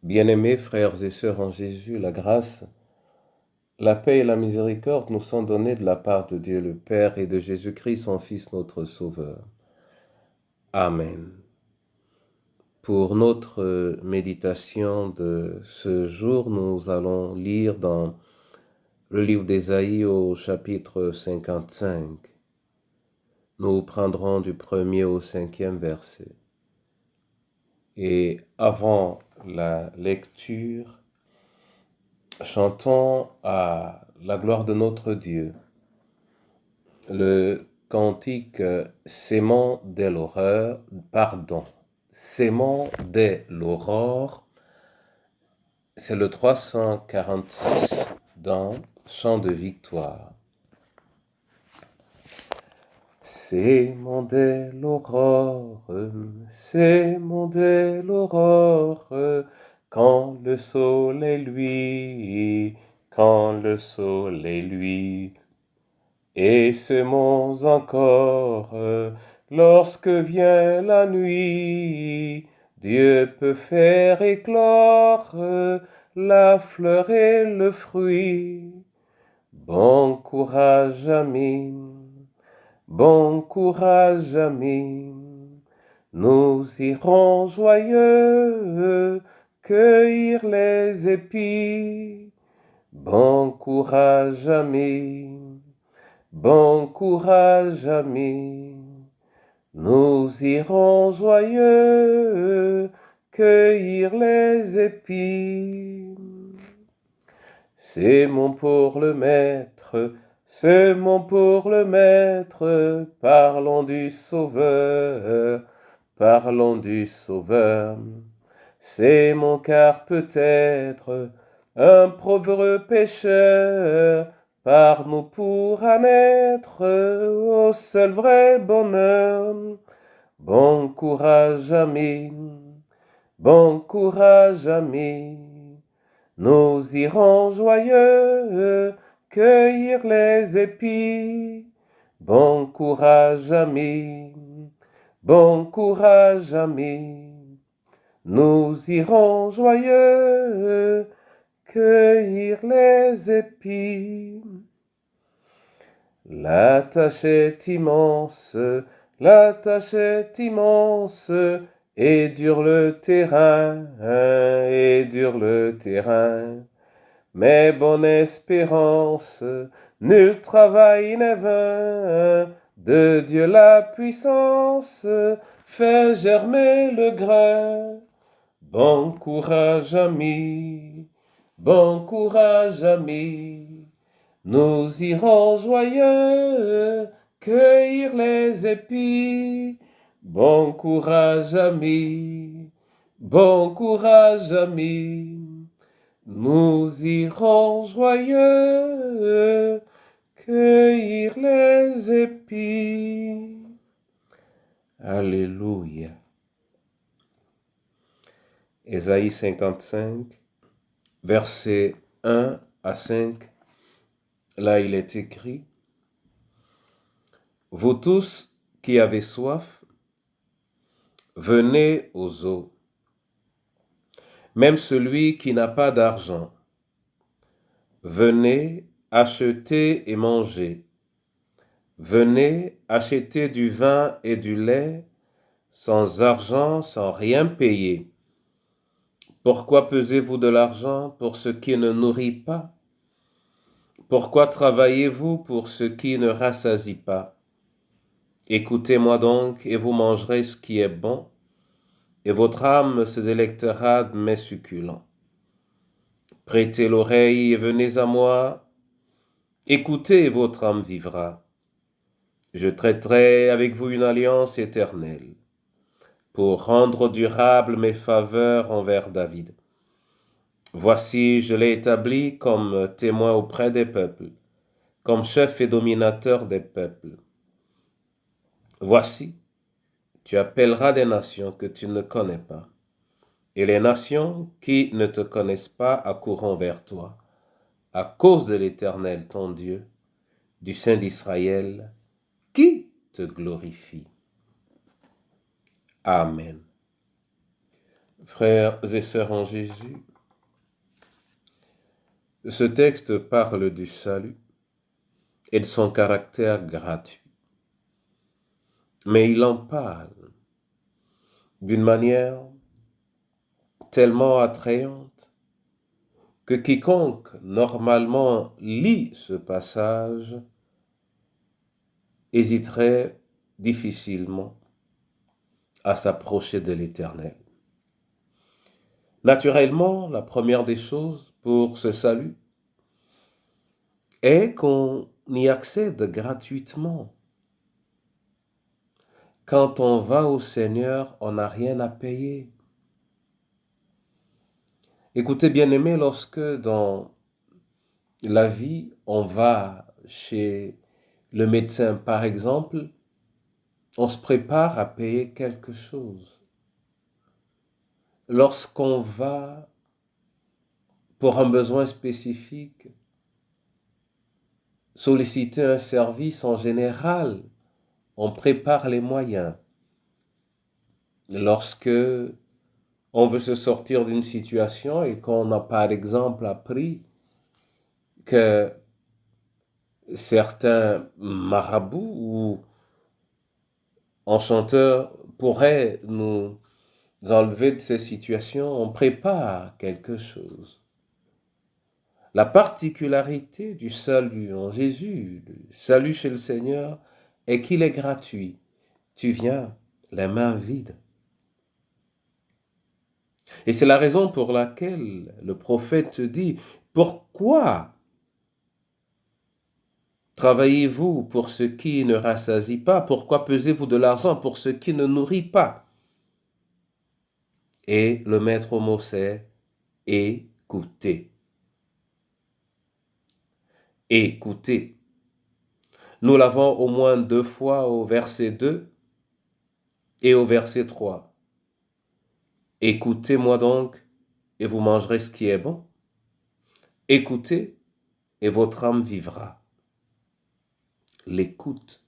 Bien-aimés frères et sœurs en Jésus, la grâce, la paix et la miséricorde nous sont données de la part de Dieu le Père et de Jésus-Christ, son Fils, notre Sauveur. Amen. Pour notre méditation de ce jour, nous allons lire dans le livre d'Ésaïe au chapitre 55. Nous prendrons du 1er au 5e verset. Et avant la lecture, chantons à la gloire de notre Dieu le cantique Sémons dès l'aurore, Sémons dès l'aurore, c'est le 346 dans Chant de victoire. Sémons dès l'aurore, sémons dès l'aurore, quand le soleil luit, quand le soleil luit. Et semons encore, lorsque vient la nuit, Dieu peut faire éclore la fleur et le fruit. Bon courage, amis, bon courage, amis, nous irons joyeux cueillir les épis. Bon courage, amis, bon courage, amis, nous irons joyeux cueillir les épis. Semons pour le Maître, semons pour le Maître, parlons du Sauveur, parlons du Sauveur. Semons car peut-être un pauvre pécheur par nous pourra naître au seul vrai bonheur. Bon courage, amis, bon courage, amis, nous irons joyeux cueillir les épis. Bon courage, amis, bon courage, amis, nous irons joyeux cueillir les épis. La tâche est immense, la tâche est immense, et dur le terrain, et dur le terrain. Mais bonne espérance, nul travail n'est vain, de Dieu la puissance fait germer le grain. Bon courage, amis, bon courage, amis, nous irons joyeux cueillir les épis. Bon courage, amis, bon courage, amis, nous irons joyeux cueillir les épis. Alléluia. Ésaïe 55, versets 1 à 5. Là, il est écrit: Vous tous qui avez soif, venez aux eaux. Même celui qui n'a pas d'argent, venez acheter et manger. Venez acheter du vin et du lait, sans argent, sans rien payer. Pourquoi pesez-vous de l'argent pour ce qui ne nourrit pas? Pourquoi travaillez-vous pour ce qui ne rassasie pas? Écoutez-moi donc, et vous mangerez ce qui est bon, et votre âme se délectera de mes succulents. Prêtez l'oreille et venez à moi. Écoutez, et votre âme vivra. Je traiterai avec vous une alliance éternelle, pour rendre durables mes faveurs envers David. Voici, je l'ai établi comme témoin auprès des peuples, comme chef et dominateur des peuples. Voici, tu appelleras des nations que tu ne connais pas, et les nations qui ne te connaissent pas accourront vers toi, à cause de l'Éternel ton Dieu, du Saint d'Israël, qui te glorifie. Amen. Frères et sœurs en Jésus, ce texte parle du salut et de son caractère gratuit. Mais il en parle d'une manière tellement attrayante que quiconque normalement lit ce passage hésiterait difficilement à s'approcher de l'Éternel. Naturellement, la première des choses pour ce salut est qu'on y accède gratuitement. Quand on va au Seigneur, on n'a rien à payer. Écoutez, bien-aimés, lorsque dans la vie, on va chez le médecin, par exemple, on se prépare à payer quelque chose. Lorsqu'on va pour un besoin spécifique, solliciter un service en général, on prépare les moyens. Lorsque on veut se sortir d'une situation et qu'on a par exemple appris que certains marabouts ou enchanteurs pourraient nous enlever de ces situations, on prépare quelque chose. La particularité du salut en Jésus, le salut chez le Seigneur, est qu'il est gratuit. Tu viens les mains vides. Et c'est la raison pour laquelle le prophète dit, pourquoi travaillez-vous pour ce qui ne rassasie pas? Pourquoi pesez-vous de l'argent pour ce qui ne nourrit pas? Et le maître mot c'est écoutez. Écoutez. Nous l'avons au moins 2 fois au verset 2 et au verset 3. Écoutez-moi donc et vous mangerez ce qui est bon. Écoutez et votre âme vivra. L'écoute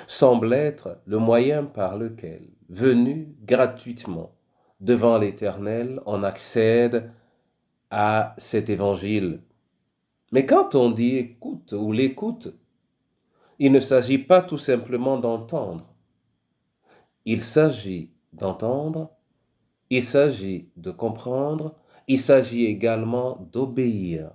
semble être le moyen par lequel, venu gratuitement devant l'Éternel, on accède à cet évangile. Mais quand on dit écoute ou l'écoute, il ne s'agit pas tout simplement d'entendre. Il s'agit d'entendre, il s'agit de comprendre, il s'agit également d'obéir.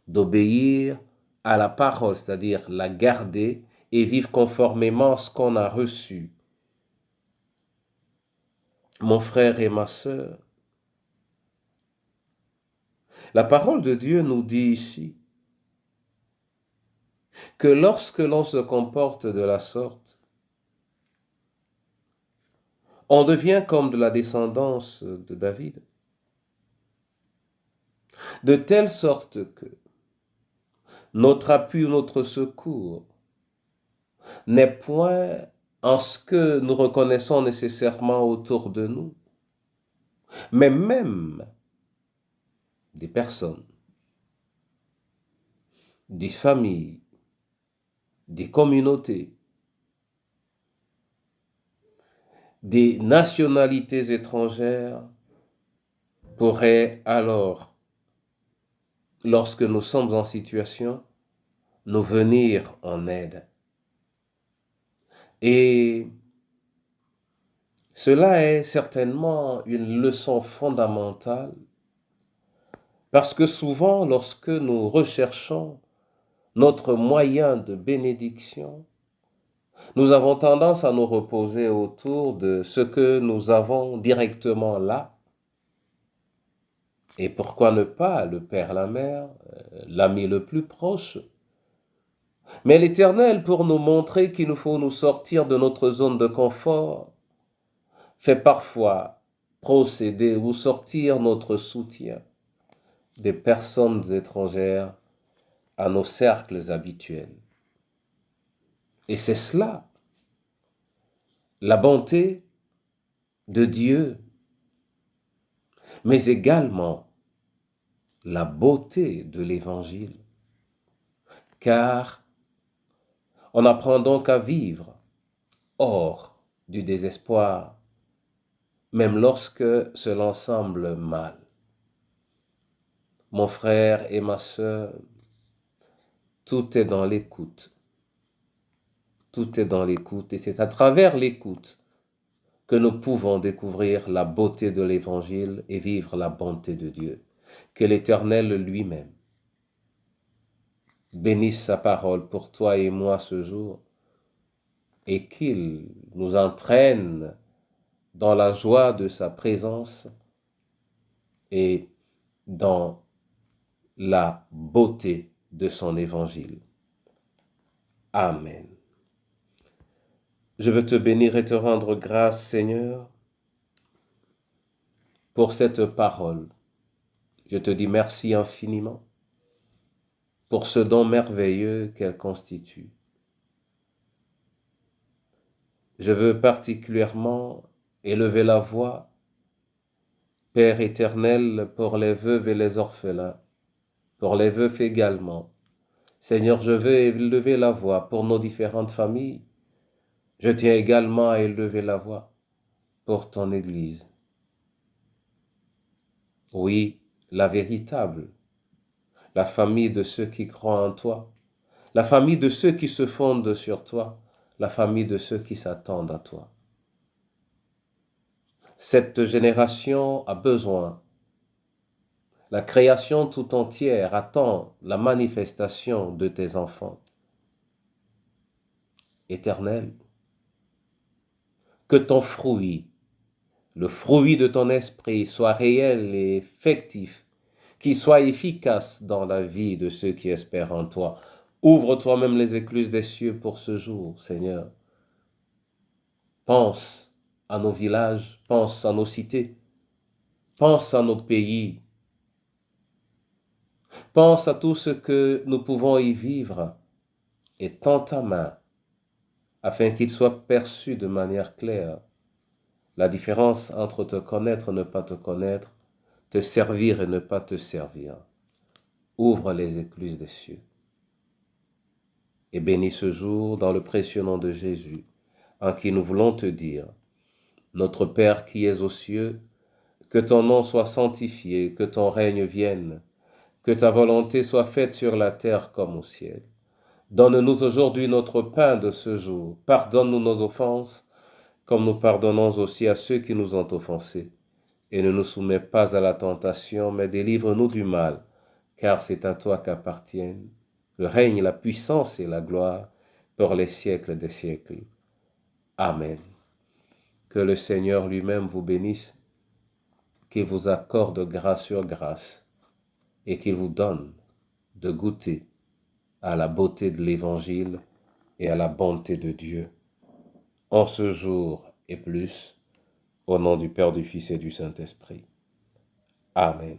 D'obéir à la parole, c'est-à-dire la garder et vivre conformément à ce qu'on a reçu. Mon frère et ma sœur, la parole de Dieu nous dit ici que lorsque l'on se comporte de la sorte, on devient comme de la descendance de David, de telle sorte que notre appui ou notre secours n'est point en ce que nous reconnaissons nécessairement autour de nous, mais même des personnes, des familles, des communautés, des nationalités étrangères pourraient alors, lorsque nous sommes en situation, nous venir en aide. Et cela est certainement une leçon fondamentale parce que souvent, lorsque nous recherchons notre moyen de bénédiction, nous avons tendance à nous reposer autour de ce que nous avons directement là. Et pourquoi ne pas le père, la mère, l'ami le plus proche? Mais l'Éternel, pour nous montrer qu'il nous faut nous sortir de notre zone de confort, fait parfois procéder ou sortir notre soutien des personnes étrangères à nos cercles habituels. Et c'est cela, la bonté de Dieu, mais également la beauté de l'Évangile. Car on apprend donc à vivre hors du désespoir, même lorsque cela semble mal. Mon frère et ma sœur, tout est dans l'écoute. Tout est dans l'écoute et c'est à travers l'écoute que nous pouvons découvrir la beauté de l'Évangile et vivre la bonté de Dieu. Que l'Éternel lui-même bénisse sa parole pour toi et moi ce jour et qu'il nous entraîne dans la joie de sa présence et dans la beauté de son Évangile. Amen. Je veux te bénir et te rendre grâce, Seigneur, pour cette parole. Je te dis merci infiniment pour ce don merveilleux qu'elle constitue. Je veux particulièrement élever la voix, Père éternel, pour les veuves et les orphelins, pour les veufs également. Seigneur, je veux élever la voix pour nos différentes familles. Je tiens également à élever la voix pour ton Église. Oui, la véritable, la famille de ceux qui croient en toi, la famille de ceux qui se fondent sur toi, la famille de ceux qui s'attendent à toi. Cette génération a besoin, la création tout entière attend la manifestation de tes enfants. Éternel, que ton fruit, le fruit de ton esprit soit réel et effectif, qu'il soit efficace dans la vie de ceux qui espèrent en toi. Ouvre toi-même les écluses des cieux pour ce jour, Seigneur. Pense à nos villages, pense à nos cités, pense à nos pays, pense à tout ce que nous pouvons y vivre et tends ta main afin qu'il soit perçu de manière claire la différence entre te connaître et ne pas te connaître, te servir et ne pas te servir. Ouvre les écluses des cieux et bénis ce jour dans le précieux nom de Jésus, en qui nous voulons te dire, notre Père qui es aux cieux, que ton nom soit sanctifié, que ton règne vienne, que ta volonté soit faite sur la terre comme au ciel. Donne-nous aujourd'hui notre pain de ce jour. Pardonne-nous nos offenses, comme nous pardonnons aussi à ceux qui nous ont offensés. Et ne nous soumets pas à la tentation, mais délivre-nous du mal, car c'est à toi qu'appartiennent le règne, la puissance et la gloire pour les siècles des siècles. Amen. Que le Seigneur lui-même vous bénisse, qu'il vous accorde grâce sur grâce et qu'il vous donne de goûter à la beauté de l'Évangile et à la bonté de Dieu, en ce jour et plus, au nom du Père, du Fils et du Saint-Esprit. Amen.